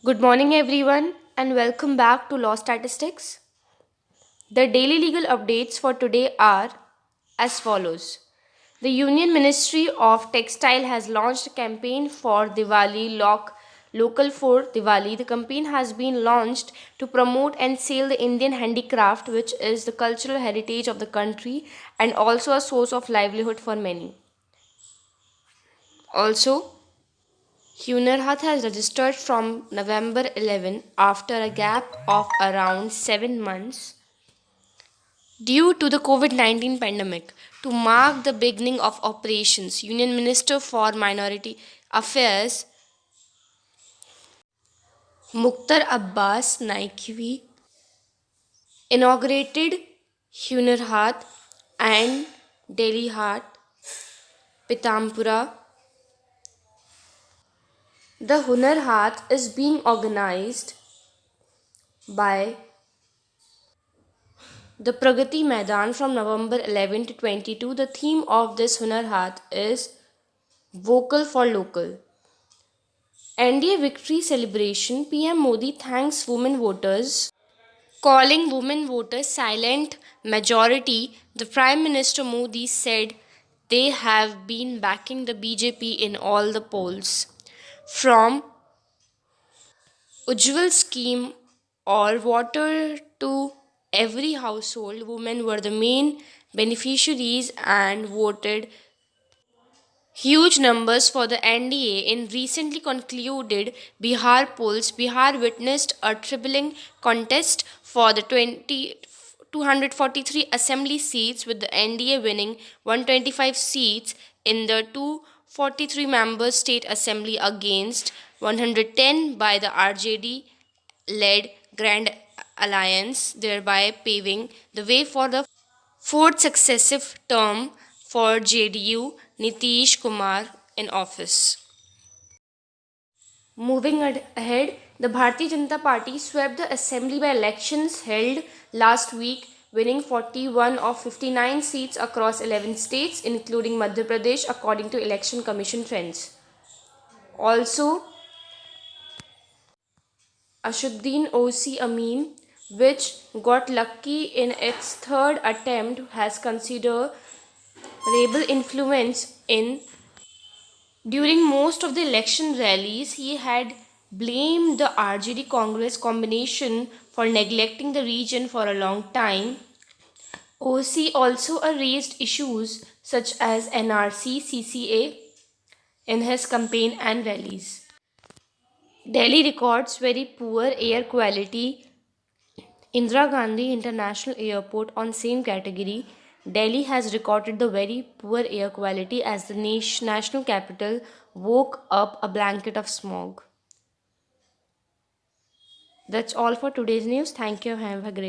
Good morning, everyone, and welcome back to Law Statistics. The daily legal updates for today are as follows. The Union Ministry of Textile has launched a campaign for Diwali Local for Diwali. The campaign has been launched to promote and sell the Indian handicraft, which is the cultural heritage of the country and also a source of livelihood for many. Also, Hunar Hath has registered from November 11 after a gap of around 7 months due to the COVID 19 pandemic. To mark the beginning of operations, Union Minister for Minority Affairs Mukhtar Abbas Naqvi inaugurated Hunar Hath and Delhi Hath Pitampura. The Hunar Hath is being organized by the Pragati Maidan from November 11 to 22. The theme of this Hunar Hath is Vocal for Local. NDA victory celebration. PM Modi thanks women voters, calling women voters silent majority. The Prime Minister Modi said they have been backing the BJP in all the polls. From Ujjwal scheme or water to every household, women were the main beneficiaries and voted huge numbers for the NDA. In recently concluded Bihar polls, Bihar witnessed a tripling contest for the 243 assembly seats, with the NDA winning 125 seats in the 243 member state assembly against 110 by the RJD led Grand Alliance, thereby paving the way for the fourth successive term for JDU Nitish Kumar in office. Moving ahead, the Bharatiya Janata Party swept the assembly by elections held last week, winning 41 of 59 seats across 11 states, including Madhya Pradesh, according to Election Commission trends. Also, Ashuddin OC Amin, which got lucky in its third attempt, has considerable influence in. During most of the election rallies, he had blamed the RJD Congress combination for neglecting the region for a long time. OC also raised issues such as NRC, CCA in his campaign and rallies. Delhi records very poor air quality. Indira Gandhi International Airport on same category. Delhi has recorded the very poor air quality as the national capital woke up a blanket of smog. That's all for today's news. Thank you. Have a great